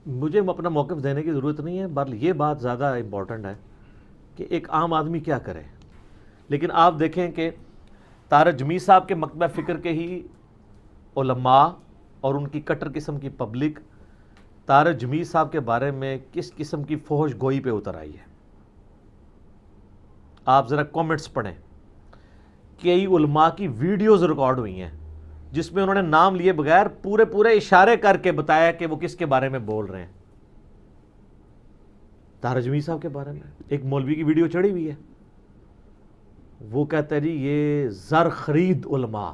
مجھے اپنا موقف دینے کی ضرورت نہیں ہے، بہرحال یہ بات زیادہ امپورٹنٹ ہے کہ ایک عام آدمی کیا کرے. لیکن آپ دیکھیں کہ طارق جمیل صاحب کے مکتبہ فکر کے ہی علماء اور ان کی کٹر قسم کی پبلک طارق جمیل صاحب کے بارے میں کس قسم کی فحش گوئی پہ اتر آئی ہے. آپ ذرا کامنٹس پڑھیں. کئی علماء کی ویڈیوز ریکارڈ ہوئی ہیں جس میں انہوں نے نام لیے بغیر پورے اشارے کر کے بتایا کہ وہ کس کے بارے میں بول رہے ہیں. طارق جمیل صاحب کے بارے میں ایک مولوی کی ویڈیو چڑھی ہوئی ہے، وہ کہتا ہے جی یہ زر خرید علماء.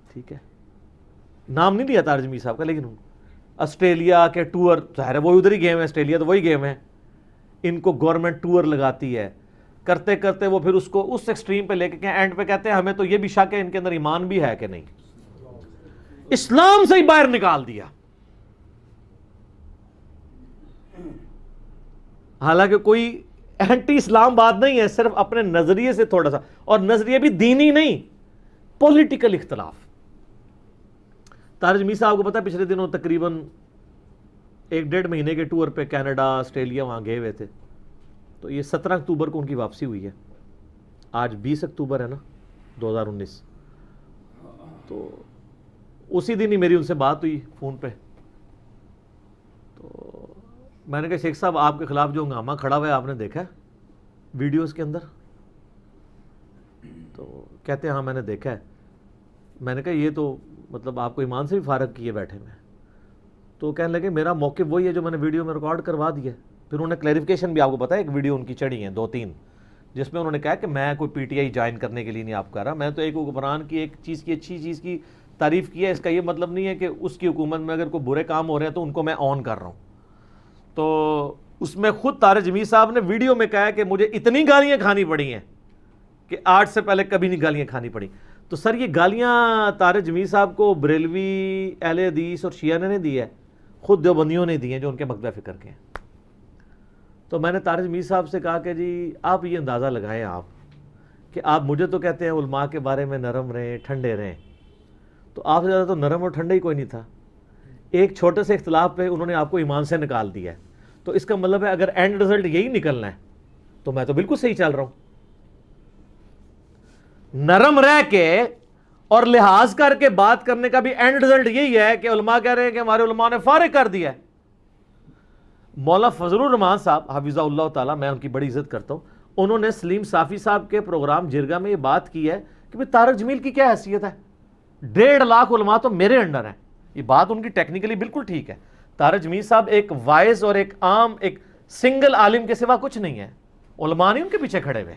ٹھیک ہے، نام نہیں لیا طارق جمیل صاحب کا، لیکن آسٹریلیا کے ٹور، ظاہر ہے وہ ادھر ہی گئے ہیں، آسٹریلیا تو وہی گئے ہیں، ان کو گورنمنٹ ٹور لگاتی ہے، کرتے کرتے وہ پھر اس کو اس ایکسٹریم پہ لے کے اینڈ پہ کہتے ہیں ہمیں تو یہ بھی شک ہے ان کے اندر ایمان بھی ہے کہ نہیں، اسلام سے ہی باہر نکال دیا. حالانکہ کوئی اینٹی اسلام بات نہیں ہے، صرف اپنے نظریے سے تھوڑا سا، اور نظریے بھی دینی نہیں، پولیٹیکل اختلاف. طارق جمیل صاحب کو پتا پچھلے دنوں تقریباً 1-1.5 مہینے کے ٹور پہ کینیڈا آسٹریلیا وہاں گئے ہوئے تھے. تو یہ 17 اکتوبر کو ان کی واپسی ہوئی ہے. آج 20 اکتوبر ہے نا 2019. تو اسی دن ہی میری ان سے بات ہوئی فون پہ. تو میں نے کہا شیخ صاحب آپ کے خلاف جو ہنگامہ کھڑا ہوا ہے آپ نے دیکھا ہے ویڈیوز کے اندر؟ تو کہتے ہیں ہاں میں نے دیکھا ہے. میں نے کہا یہ تو مطلب آپ کو ایمان سے بھی فارغ کیے بیٹھے میں. تو کہنے لگے میرا موقف وہی ہے جو میں نے ویڈیو میں ریکارڈ کروا دیا. پھر انہوں نے کلیریفیکیشن بھی، آپ کو پتا ہے ایک ویڈیو ان کی چڑھی ہیں 2-3 جس میں انہوں نے کہا کہ میں کوئی پی ٹی آئی جوائن کرنے کے لیے نہیں آپ کہہ رہا، میں تو ایک حکمران کی ایک چیز کی اچھی چیز کی تعریف کی ہے. اس کا یہ مطلب نہیں ہے کہ اس کی حکومت میں اگر کوئی برے کام ہو رہے ہیں تو ان کو میں آن کر رہا ہوں. تو اس میں خود طارق جمیل صاحب نے ویڈیو میں کہا کہ مجھے اتنی گالیاں کھانی پڑی ہیں کہ آج سے پہلے کبھی نہیں گالیاں کھانی پڑی. تو سر یہ گالیاں طارق جمیل صاحب کو بریلوی، اہل حدیث اور شیعہ نے دی ہے، خود دیوبندیوں نے دی ہیں جو ان کے مکتبہ فکر کے ہیں. تو میں نے طارق جمیل صاحب سے کہا کہ جی آپ یہ اندازہ لگائیں آپ کہ آپ مجھے تو کہتے ہیں علماء کے بارے میں نرم رہیں، ٹھنڈے رہیں، تو آپ سے زیادہ تو نرم اور ٹھنڈے ہی کوئی نہیں تھا. ایک چھوٹے سے اختلاف پہ انہوں نے آپ کو ایمان سے نکال دیا ہے. تو اس کا مطلب ہے اگر اینڈ رزلٹ یہی نکلنا ہے تو میں تو بالکل صحیح چل رہا ہوں. نرم رہ کے اور لحاظ کر کے بات کرنے کا بھی اینڈ رزلٹ یہی ہے کہ علماء کہہ رہے ہیں کہ ہمارے علماء نے فارغ کر دیا ہے. مولا فضل الرحمان صاحب حفظہ اللہ تعالیٰ، میں ان کی بڑی عزت کرتا ہوں، انہوں نے سلیم صافی صاحب کے پروگرام جرگہ میں یہ بات کی ہے کہ بھئی طارق جمیل کی کیا حیثیت ہے، 1.5 لاکھ علماء تو میرے انڈر ہیں. یہ بات ان کی ٹیکنیکلی بالکل ٹھیک ہے. طارق جمیل صاحب ایک وائز اور ایک عام ایک سنگل عالم کے سوا کچھ نہیں ہے. علماء نہیں ان کے پیچھے کھڑے ہوئے.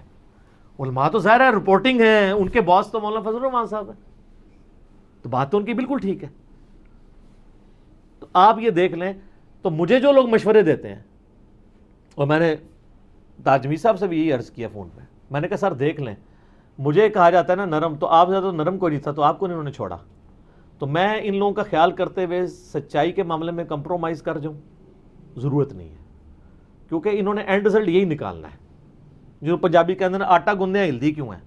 علماء تو ظاہر ہے رپورٹنگ ہے، ان کے باس تو مولانا فضل الرحمان صاحب ہیں. تو بات تو ان کی بالکل ٹھیک ہے. تو آپ یہ دیکھ لیں. تو مجھے جو لوگ مشورے دیتے ہیں، اور میں نے طارق جمیل صاحب سے بھی یہی عرض کیا فون پہ، میں نے کہا سر دیکھ لیں، مجھے کہا جاتا ہے نا نرم، تو آپ زیادہ نرم کوئی نہیں تھا، تو آپ کو نہیں انہوں نے چھوڑا. تو میں ان لوگوں کا خیال کرتے ہوئے سچائی کے معاملے میں کمپرومائز کر جاؤں، ضرورت نہیں ہے، کیونکہ انہوں نے اینڈ رزلٹ یہی نکالنا ہے. جو پنجابی کے اندر آٹا گوندے ہیں ہلدی کیوں ہیں؟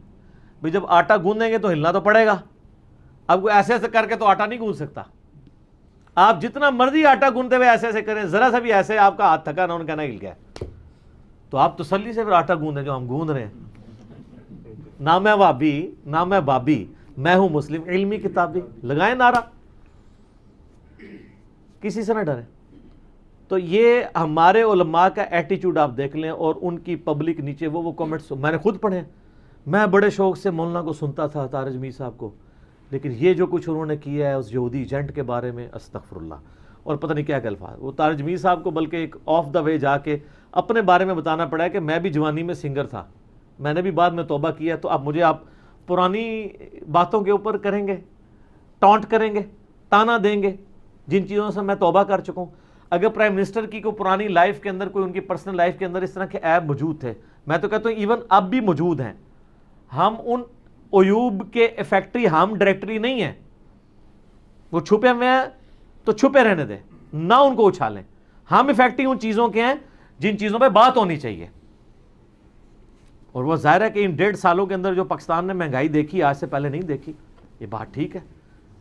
بھئی جب آٹا گوندیں گے تو ہلنا تو پڑے گا. اب کوئی ایسے ایسے کر کے تو آٹا نہیں گوند سکتا. آپ جتنا مرضی آٹا گوندتے ہوئے ایسے ایسے کریں، ذرا سا بھی ایسے آپ کا ہاتھ تھکا نہ ان کا نہ ہل گیا، تو آپ تسلی سے پھر آٹا گوندیں جو ہم گوند رہے ہیں. نہ میں وابی نہ میں بابی، میں ہوں مسلم، علمی کتابی. لگائیں نعرہ، کسی سے نہ ڈریں. تو یہ ہمارے علماء کا ایٹیچیوڈ آپ دیکھ لیں، اور ان کی پبلک نیچے وہ کمنٹس میں نے خود پڑھے. میں بڑے شوق سے مولانا کو سنتا تھا، طارق جمیل صاحب کو، لیکن یہ جو کچھ انہوں نے کیا ہے اس یہودی ایجنٹ کے بارے میں، استغفر اللہ، اور پتہ نہیں کیا کہ الفاظ. وہ طارق جمیل صاحب کو بلکہ ایک آف دا وے جا کے اپنے بارے میں بتانا پڑا ہے کہ میں بھی جوانی میں سنگر تھا، میں نے بھی بعد میں توبہ کیا. تو اب مجھے آپ پرانی باتوں کے اوپر کریں گے، ٹانٹ کریں گے، تانا دیں گے جن چیزوں سے میں توبہ کر چکا ہوں. اگر پرائم منسٹر کی کوئی پرانی لائف کے اندر، کوئی ان کی پرسنل لائف کے اندر اس طرح کے عیب موجود تھے، میں تو کہتا ہوں ایون اب بھی موجود ہیں. ہم ان عیوب کے افیکٹری، ہم ڈائریکٹری نہیں ہیں. وہ چھپے ہوئے ہیں تو چھپے رہنے دیں، نہ ان کو اچھالیں. ہم افیکٹری ان چیزوں کے ہیں جن چیزوں پہ بات ہونی چاہیے. اور وہ ظاہر ہے کہ ان 1.5 سالوں کے اندر جو پاکستان نے مہنگائی دیکھی آج سے پہلے نہیں دیکھی، یہ بات ٹھیک ہے.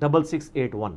6681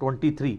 23,